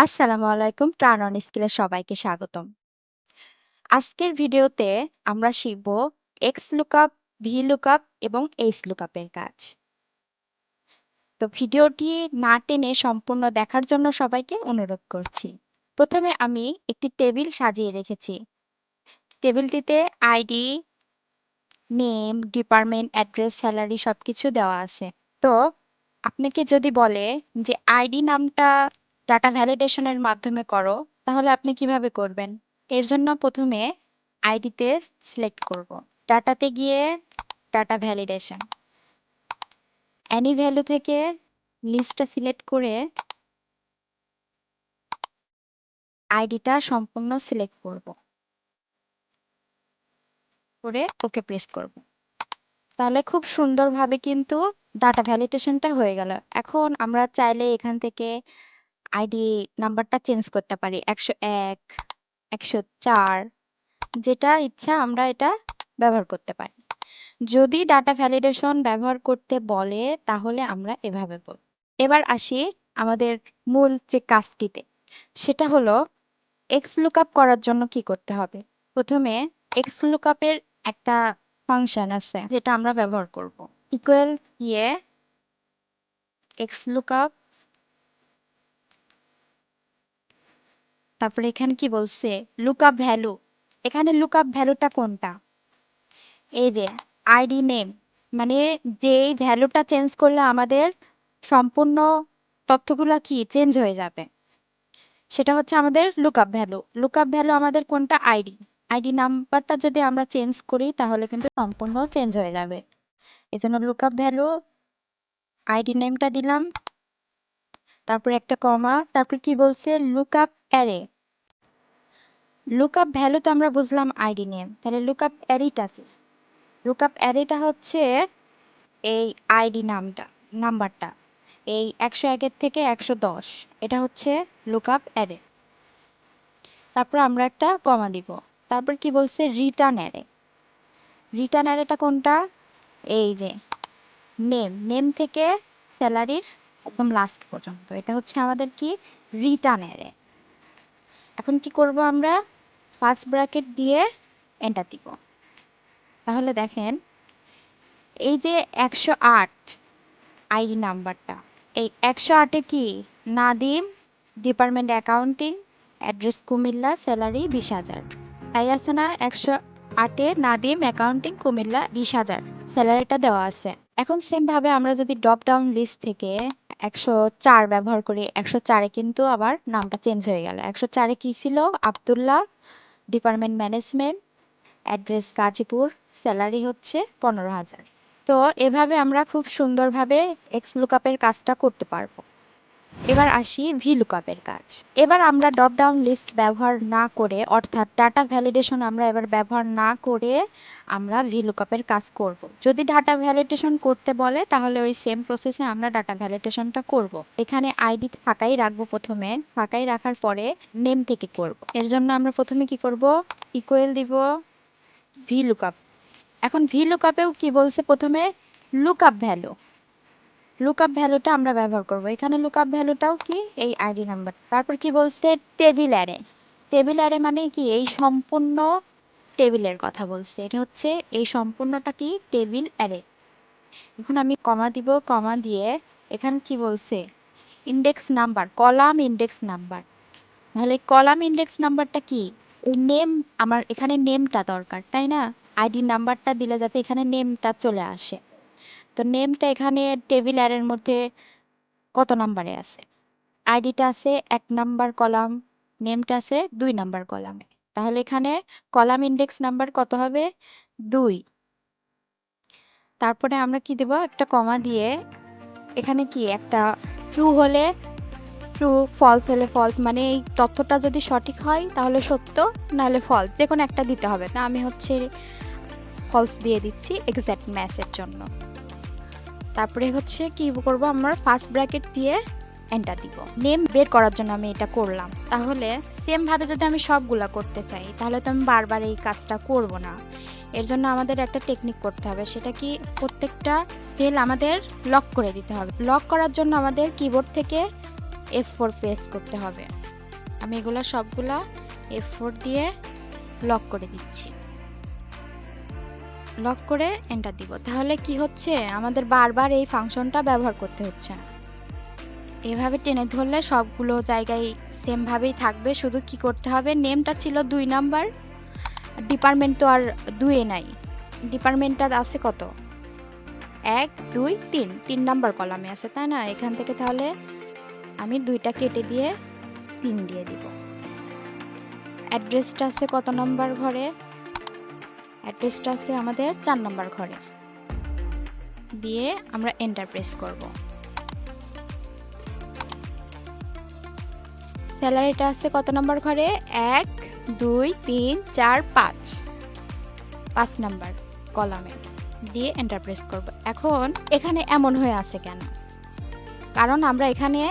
আসসালামু আলাইকুম। প্রাণ অন স্কিলে সবাইকে স্বাগতম। আজকের ভিডিওতে আমরা শিখব এক্স লুকআপ, ভি লুকআপ এবং এইচ লুকআপের কাজ। তো ভিডিওটি না টেনে সম্পূর্ণ দেখার জন্য সবাইকে অনুরোধ করছি। প্রথমে আমি একটি টেবিল সাজিয়ে রেখেছি। টেবিলটিতে ID, name, department, address, salary সবকিছু দেওয়া আছে। তো আপনাকে যদি বলে যে আইডি নামটা ডাটা ভ্যালিডেশনের মাধ্যমে করো, তাহলে আপনি কিভাবে করবেন? এর জন্য প্রথমে আইডিতে সিলেক্ট করব। ডাটাতে গিয়ে ডাটা ভ্যালিডেশন, অ্যানি ভ্যালু থেকে লিস্টটা সিলেক্ট করে আইডিটা সম্পূর্ণ সিলেক্ট করব, করে ওকে প্রেস করব। তাহলে খুব সুন্দরভাবে কিন্তু ডাটা ভ্যালিডেশনটা হয়ে গেল। এখন আমরা চাইলে এখান থেকে আইডি নাম্বারটা চেঞ্জ করতে পারি। 101, 104, যেটা ইচ্ছা আমরা এটা ব্যবহার করতে পারি। যদি ডাটা ভ্যালিডেশন ব্যবহার করতে বলে তাহলে আমরা এভাবে করব। এবার আসি আমাদের মূল যে কাজটিতে, সেটা হলো এক্স লুকআপ করার জন্য কি করতে হবে। প্রথমে এক্স লুকআপের একটা ফাংশন আছে যেটা আমরা ব্যবহার করব। ইকুয়াল দিয়ে এক্স লুকআপ, তারপরে এখানে কি বলছে লুকআপ ভ্যালু। এখানে লুকআপ ভ্যালুটা কোনটা? এই যে আইডি নেম, মানে যেই ভ্যালুটা চেঞ্জ করলে আমাদের সম্পূর্ণ তথ্যগুলো কি চেঞ্জ হয়ে যাবে, সেটা হচ্ছে আমাদের লুকআপ ভ্যালু। লুকআপ ভ্যালু আমাদের কোনটা? আইডি। আইডি নাম্বারটা যদি আমরা চেঞ্জ করি তাহলে কিন্তু সম্পূর্ণ চেঞ্জ হয়ে যাবে। এই জন্য লুকআপ ভ্যালু, আইডি নেমটা দিলাম, তারপরে একটা কমা, তারপর কি বলছে লুকআপ অ্যারে। লুকআপ ভ্যালু তো আমরা বুঝলাম আইডি নেম, তাহলে লুকআপ অ্যারেটা কি? লুকআপ অ্যারেটা হচ্ছে এই আইডি নাম্বারটা, এই 101 থেকে 110, এটা হচ্ছে লুকআপ অ্যারে। তারপর আমরা একটা কমা দিব। তারপর কি বলছে রিটার্ন অ্যারে। রিটার্ন অ্যারেটা কোনটা? এই যে নেম থেকে স্যালারির একদম লাস্ট পর্যন্ত, এটা হচ্ছে আমাদের কি রিটার্ন অ্যারে। এখন কি করব আমরা? ফার্স্ট ব্র্যাকেট দিয়ে এন্টার দিব। তাহলে দেখেন এই যে 108 আইডি নাম্বারটা, এই 108-এ কি Nadim, department accounting, address Comilla, salary 20,000। তাই আছে না? 108-এ নাদিম, অ্যাকাউন্টিং, কুমিল্লা 20,000 স্যালারিটা দেওয়া আছে। এখন সেম ভাবে আমরা যদি ড্রপ ডাউন লিস্ট থেকে 104 ব্যবহার করি, 104-এ কিন্তু আবার নামটা চেঞ্জ হয়ে গেল। 104-এ কি ছিল? Abdullah, department management, address Gazipur, salary হচ্ছে 15,000। তো এভাবে আমরা খুব সুন্দরভাবে এক্স লুকআপের কাজটা করতে পারবো। এবার আসি ভি লুকআপের কাজ। এবার আমরা ড্রপ ডাউন লিস্ট ব্যবহার না করে, অর্থাৎ ডাটা ভ্যালিডেশন আমরা এবার ব্যবহার না করে আমরা ভি লুকআপের কাজ করব। যদি ডাটা ভ্যালিডেশন করতে বলে তাহলে ওই সেম প্রসেসে আমরা ডাটা ভ্যালিডেশনটা করব। এখানে আইডি ফাঁকাই রাখবো, প্রথমে ফাঁকাই রাখার পরে নেম থেকে করব। এর জন্য আমরা প্রথমে কি করব? ইকুয়াল দিব ভি লুকআপ। এখন ভি লুকআপেও কি বলছে? প্রথমে লুকআপ ভ্যালু, লুকআপ ভ্যালুটা আমরা ব্যবহার করব। এখানে লুকআপ ভ্যালুটাও কি এই আইডি নাম্বার। তারপর কি বলছে টেবিল অ্যারে। টেবিল অ্যারে মানে কি এই সম্পূর্ণ টেবিলের কথা বলছে। এটা হচ্ছে এই সম্পূর্ণটা কি টেবিল অ্যারে। এখন আমি কমা দিব, কমা দিয়ে এখানে কি বলছে index number, column index number. তাহলে কলাম ইন্ডেক্স নাম্বারটা কি? এই নেম, আমার এখানে নেমটা দরকার তাই না? আইডি নাম্বারটা দিলে যাতে এখানে নেমটা চলে আসে। তো নেমটা এখানে টেবিল অ্যারের মধ্যে কত নাম্বারে আছে? আইডিটা আছে 1 নাম্বার কলাম, নেমটা আছে 2 নাম্বার কলামে। তাহলে এখানে কলাম ইন্ডেক্স নাম্বার কত হবে? 2। তারপরে আমরা কি দেব? একটা কমা দিয়ে এখানে কি একটা ট্রু হলে ট্রু, ফলস হলে ফলস, মানে এই তথ্যটা যদি সঠিক হয় তাহলে সত্য, নাহলে ফলস, যে কোনো একটা দিতে হবে। তা আমি হচ্ছে ফলস দিয়ে দিচ্ছি এক্স্যাক্ট ম্যাচের জন্য। তারপরে হচ্ছে কি করব? আমরা ফার্স্ট ব্র্যাকেট দিয়ে এন্টার দিব। নেম বের করার জন্য আমি এটা করলাম। তাহলে সেম ভাবে যদি আমি সবগুলা করতে চাই তাহলে তো আমি বারবার এই কাজটা করব না। এর জন্য আমাদের একটা টেকনিক করতে হবে, সেটা কি প্রত্যেকটা সেল আমাদের লক করে দিতে হবে। লক করার জন্য আমাদের কিবোর্ড থেকে F4 প্রেস করতে হবে। আমি এগুলা সবগুলা F4 দিয়ে লক করে দিচ্ছি। লক করে এন্টার দিব। তাহলে কি হচ্ছে, আমাদের বারবার এই ফাংশনটা ব্যবহার করতে হচ্ছে না। এভাবে টেনে ধরলে সবগুলো জায়গায় সেম ভাবেই থাকবে। শুধু কি করতে হবে, নেমটা ছিল 2 নাম্বার, ডিপার্টমেন্ট তো আর 2 এ নাই, ডিপার্টমেন্টটা আছে কত, 1 2 3, 3 নাম্বার কলামে আছে, তাই না? এখান থেকে তাহলে আমি 2টা কেটে দিয়ে 3 দিয়ে দিব। অ্যাড্রেসটা আছে কত নাম্বার ঘরে, অ্যাড্রেসটা আছে আমাদের 4 নাম্বার ঘরে, দিয়ে আমরা এন্টার প্রেস করব। স্যালারিটা আছে কত নাম্বার ঘরে, 1 2 3 4 5, 5 নাম্বার কলামে, দিয়ে এন্টার প্রেস করব। এখন এখানে এমন হয়ে আছে কেন, কারণ আমরা এখানে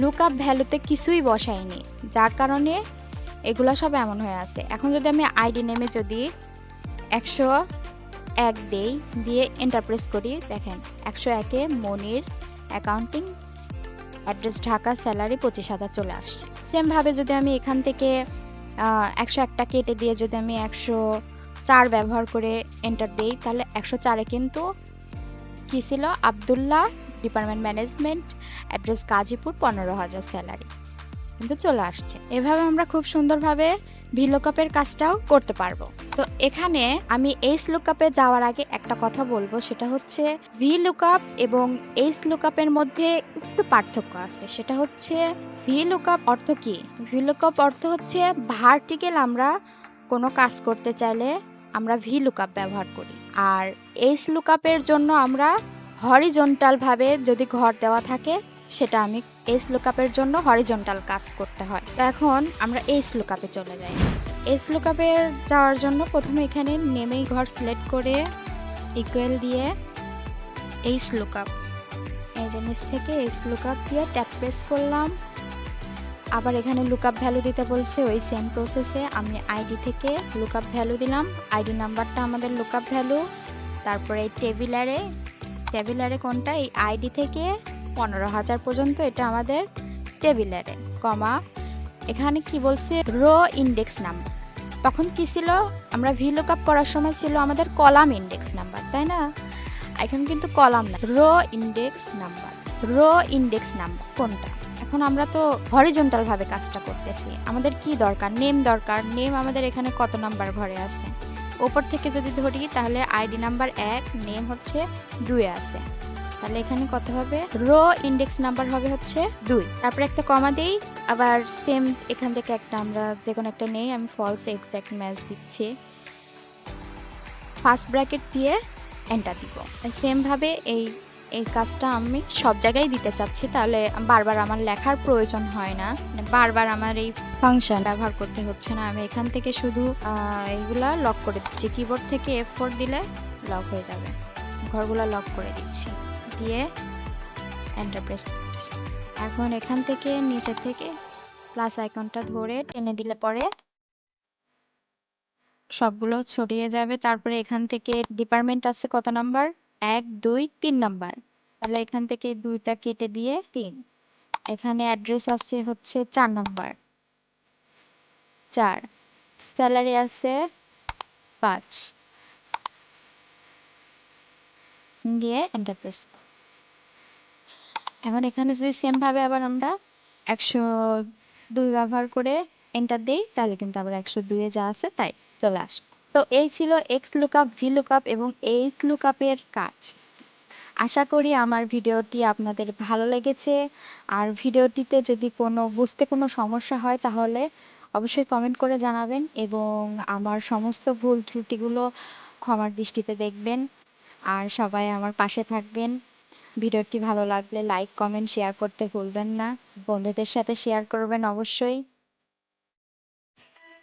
লুকআপ ভ্যালুতে কিছুই বসাইনি, যার কারণে এগুলা সব এমন হয়ে আছে। এখন যদি আমি আইডি নেমে যদি 101 দেই, দিয়ে এন্টার প্রেস করি, দেখেন 101-এ মনির, অ্যাকাউন্টিং, অ্যাড্রেস ঢাকা, স্যালারি 25,000 চলে আসছে। সেমভাবে যদি আমি এখান থেকে 101টা কেটে দিয়ে যদি আমি 104 ব্যবহার করে এন্টার দেই, তাহলে 104-এ কিন্তু কি ছিল, Abdullah, department management, address Gazipur, 15,000 salary কিন্তু চলে আসছে। এভাবে আমরা খুব সুন্দরভাবে ভিলুকআপের কাজটাও করতে পারবো। তো এখানে আমি এইচ লুকআপে যাওয়ার আগে একটা কথা বলবো, সেটা হচ্ছে ভিলুকআপ এবং এইচ লুকআপের মধ্যে একটু পার্থক্য আছে। সেটা হচ্ছে ভিলুকআপ অর্থ কি, ভিলুকআপ অর্থ হচ্ছে ভার্টিক্যাল আমরা কোনো কাজ করতে চাইলে আমরা ভিলুকআপ ব্যবহার করি, আর এইচ লুকআপের জন্য আমরা হরিজন্টাল ভাবে যদি ঘর দেওয়া থাকে, সেটা আমি এইচ লুকআপের জন্য হরিজন্টাল কাজ করতে হয়। তো এখন আমরা এইচ লুকআপে চলে যাই। এইচ লুকআপে যাওয়ার জন্য প্রথমে এখানে নেমেই ঘর সিলেক্ট করে ইকুয়াল দিয়ে এইচ লুকআপ, এই জিনিস থেকে এইচ লুকআপ দিয়ে ট্যাব প্রেস করলাম। আবার এখানে লুকআপ ভ্যালু দিতে বলছে, ওই সেম প্রসেসে আমি আইডি থেকে লুকআপ ভ্যালু দিলাম, আইডি নাম্বারটা আমাদের লুকআপ ভ্যালু, তারপরে এই টেবিলারে কোনটা, এই আইডি থেকে 15,000 পর্যন্ত এটা আমাদের টেবিলারে, কমা এখানে কি বলছে, রো ইন্ডেক্স নাম্বার। তখন কি ছিল, আমরা ভিলুকআপ করার সময় ছিল আমাদের কলাম ইন্ডেক্স নাম্বার, তাই না? এখন কিন্তু কলাম না, row index number. Row index number কোনটা, এখন আমরা তো হরিজন্টাল ভাবে কাজটা করতেছি, আমাদের কি দরকার, নেম দরকার। নেম আমাদের এখানে কত নাম্বার ঘরে আছে, উপর থেকে যদি ধরি তাহলে আইডি নাম্বার 1, নেম হচ্ছে 2 এ আছে, তাহলে এখানে কত হবে, রো ইন্ডেক্স নাম্বার হবে হচ্ছে 2। তারপরে একটা কমা দেই, আবার সেম এখান থেকে একটা আমরা যে কোনো একটা নেই, আমি ফলস এক্সাক্ট ম্যাচ দিচ্ছি, ফার্স্ট ব্র্যাকেট দিয়ে এন্টার দিব। সেম ভাবে এই কাজটা আমি সব জায়গায় দিতে চাচ্ছি, তাহলে বারবার আমার লেখার প্রয়োজন হয় না, বারবার আমার এই ফাংশন ব্যবহার করতে হচ্ছে না। আমি এখান থেকে শুধু এইগুলা লক করে দিচ্ছি, কিবোর্ড থেকে F4 দিলে লক হয়ে যাবে, ঘরগুলো লক করে দিচ্ছি, দিয়ে এন্টার প্রেস করতেছি। এখন এখান থেকে নিচে থেকে প্লাস আইকনটা ধরে টেনে দিলে পরে সবগুলো ছড়িয়ে যাবে। তারপরে এখান থেকে ডিপার্টমেন্ট আছে কত নাম্বার, 1 2 3 নাম্বার, তাহলে এখান থেকে 2টা কেটে দিয়ে 3। এখানে অ্যাড্রেস আছে হচ্ছে 4 নাম্বার, 4, স্যালারি আছে 5, দিয়ে এন্টার প্রেস। এখন এখানে যদি সেম ভাবে আবার আমরা 102 ব্যবহার করে এন্টার দেই, তাহলে কিন্তু আবার 102-এ যা আছে তাই চলে আসে। তো এই ছিল এক্স লুকআপ, ভি লুকআপ এবং এইচ লুকআপের কাজ। আশা করি আমার ভিডিওটি আপনাদের ভালো লেগেছে, আর ভিডিওটিতে যদি বুঝতে কোনো সমস্যা হয় তাহলে অবশ্যই কমেন্ট করে জানাবেন, এবং আমার সমস্ত ভুল ত্রুটিগুলো ক্ষমার দৃষ্টিতে দেখবেন, আর সবাই আমার পাশে থাকবেন। ভিডিওটি ভালো লাগলে লাইক, কমেন্ট, শেয়ার করতে ভুলবেন না, বন্ধুদের সাথে শেয়ার করবেন অবশ্যই।